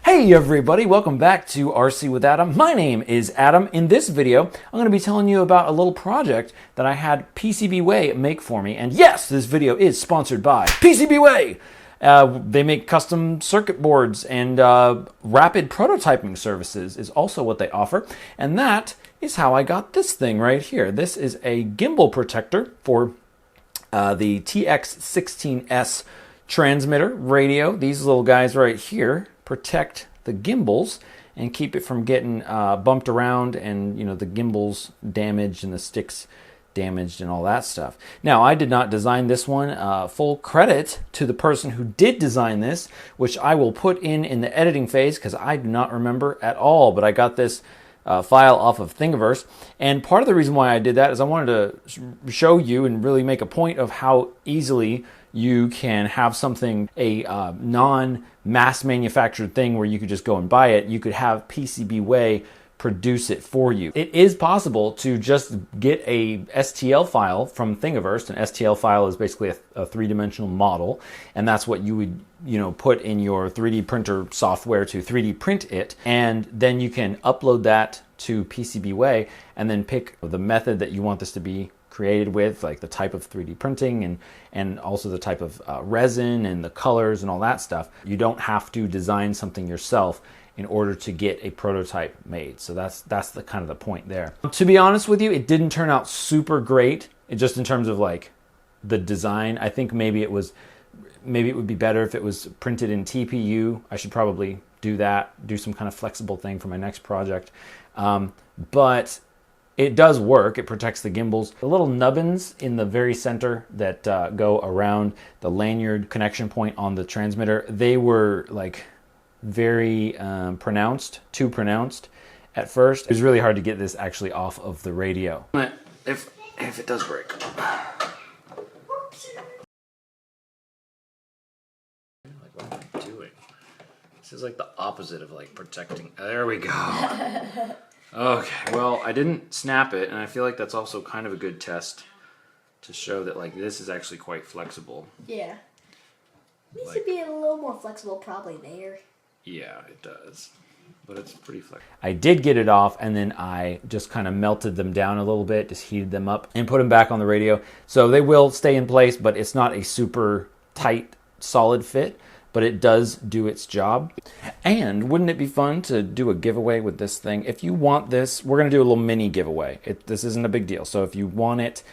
Hey everybody, welcome back to RC with Adam. My name is Adam. In this video, I'm going to be telling you about a little project that I had PCBWay make for me. And yes, this video is sponsored by PCBWay. They make custom circuit boards, and rapid prototyping services is also what they offer. And that is how I got this thing right here. This is a gimbal protector for the TX16S transmitter radio. These little guys right here protect the gimbals and keep it from getting bumped around and, you know, the gimbals damaged and the sticks damaged and all that stuff. Now, I did not design this one. Full credit to the person who did design this, which I will put in the editing phase because I do not remember at all, but I got this file off of Thingiverse. And part of the reason why I did that is I wanted to show you and really make a point of how easily you can have something, a non-mass manufactured thing where you could just go and buy it. You could have PCBWay produce it for you. It is possible to just get a STL file from Thingiverse. An STL file is basically a three-dimensional model, and that's what you would, you know, put in your 3D printer software to 3D print it, and then you can upload that to PCBWay and then pick the method that you want this to be created with, like the type of 3D printing and also the type of resin and the colors and all that stuff. You don't have to design something yourself in order to get a prototype made. So that's the kind of the point there. To be honest with you, it didn't turn out super great. Just in terms of like the design, I think maybe it would be better if it was printed in TPU. I should probably do that, do some kind of flexible thing for my next project. But it does work. It protects the gimbals. The little nubbins in the very center that go around the lanyard connection point on the transmitter, they were like very too pronounced at first. It was really hard to get this actually off of the radio. If it does break. Like, what am I doing? This is like the opposite of like protecting. There we go. Okay, well, I didn't snap it, and I feel like that's also kind of a good test to show that like this is actually quite flexible. Yeah. Needs to be a little more flexible probably there. Yeah, it does. But it's pretty flexible. I did get it off, and then I just kind of melted them down a little bit, just heated them up, and put them back on the radio. So they will stay in place, but it's not a super tight, solid fit. But it does do its job. And wouldn't it be fun to do a giveaway with this thing? If you want this, we're going to do a little mini giveaway. This isn't a big deal. So if you want it,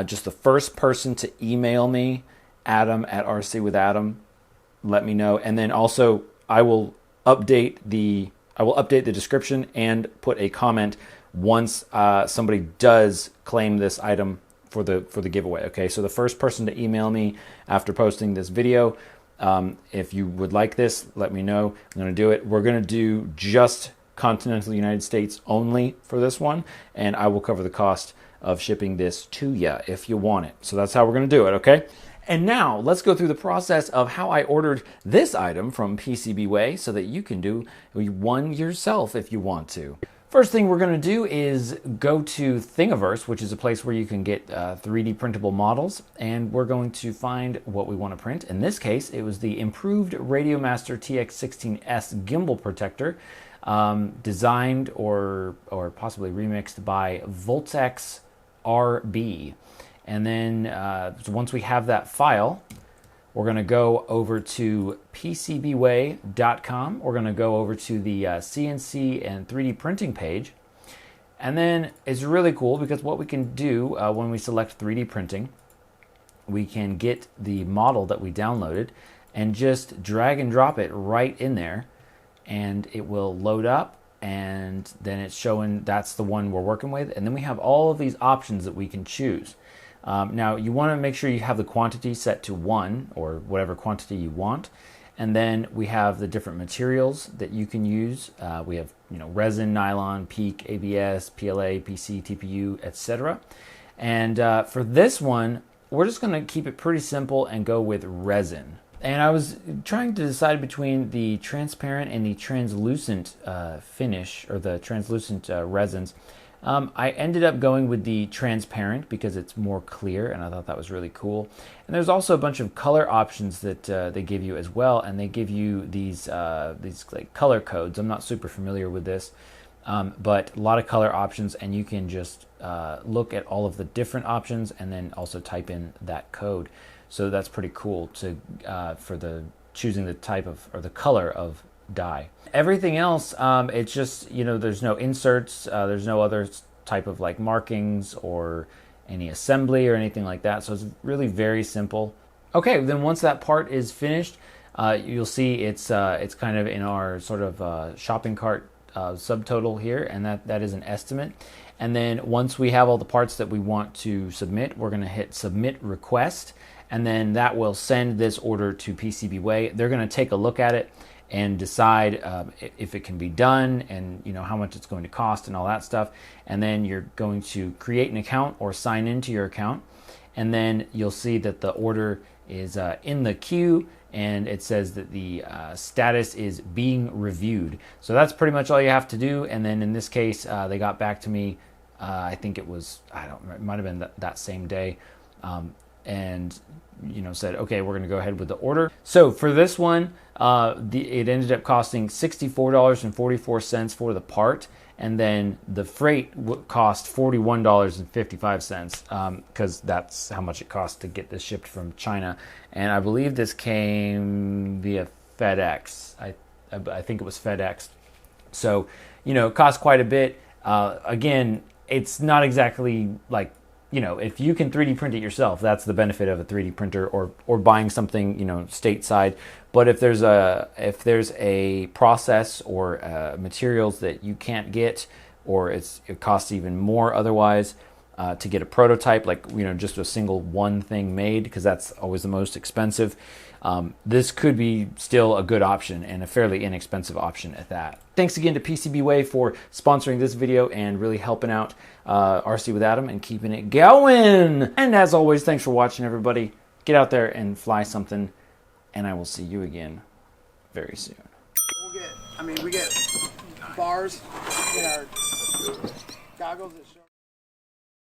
just the first person to email me, Adam at RCwithAdam, let me know. And then also I will update the description and put a comment once somebody does claim this item for the giveaway. Okay, so the first person to email me after posting this video, if you would like this, let me know. I'm going to do it. We're going to do just continental United States only for this one, and I will cover the cost of shipping this to you if you want it. So that's how we're going to do it, okay? And now let's go through the process of how I ordered this item from PCBWay so that you can do one yourself if you want to. First thing we're going to do is go to Thingiverse, which is a place where you can get 3D printable models, and we're going to find what we want to print. In this case, it was the improved Radiomaster TX16S gimbal protector, designed or possibly remixed by Voltex RB. And then once we have that file, we're going to go over to PCBWay.com. We're going to go over to the CNC and 3D printing page. And then it's really cool because what we can do when we select 3D printing, we can get the model that we downloaded and just drag and drop it right in there. And it will load up, and then it's showing that's the one we're working with. And then we have all of these options that we can choose. Now, you want to make sure you have the quantity set to 1 or whatever quantity you want. And then we have the different materials that you can use. We have, resin, nylon, PEEK, ABS, PLA, PC, TPU, etc. And for this one, we're just going to keep it pretty simple and go with resin. And I was trying to decide between the transparent and the translucent finish, or the translucent resins. I ended up going with the transparent because it's more clear, and I thought that was really cool. And there's also a bunch of color options that they give you as well, and they give you these like color codes. I'm not super familiar with this, but a lot of color options, and you can just look at all of the different options and then also type in that code. So that's pretty cool to for the choosing the type of or the color of die. Everything else, it's just, you know, there's no inserts, there's no other type of like markings or any assembly or anything like that. So it's really very simple. Okay, then once that part is finished, you'll see it's kind of in our sort of shopping cart subtotal here, and that is an estimate. And then once we have all the parts that we want to submit, we're going to hit submit request, and then that will send this order to PCBWay. They're going to take a look at it and decide if it can be done, and you know how much it's going to cost and all that stuff. And then you're going to create an account or sign into your account, and then you'll see that the order is in the queue, and it says that the status is being reviewed. So that's pretty much all you have to do. And then in this case, they got back to me. I think it was, I don't remember, it might have been that same day, and you know, said, okay, we're going to go ahead with the order. So for this one, it ended up costing $64.44 for the part, and then the freight cost $41.55 because that's how much it costs to get this shipped from China. And I believe this came via FedEx. I think it was FedEx. So, you know, it costs quite a bit. Again, it's not exactly like, you know, if you can 3D print it yourself, that's the benefit of a 3D printer, or buying something, you know, stateside. But if there's a process or materials that you can't get, or it costs even more otherwise to get a prototype, like, you know, just a single one thing made, because that's always the most expensive. This could be still a good option, and a fairly inexpensive option at that. Thanks again to PCBWay for sponsoring this video and really helping out RC with Adam and keeping it going. And as always, thanks for watching, everybody. Get out there and fly something, and I will see you again very soon. We get bars in our goggles that show.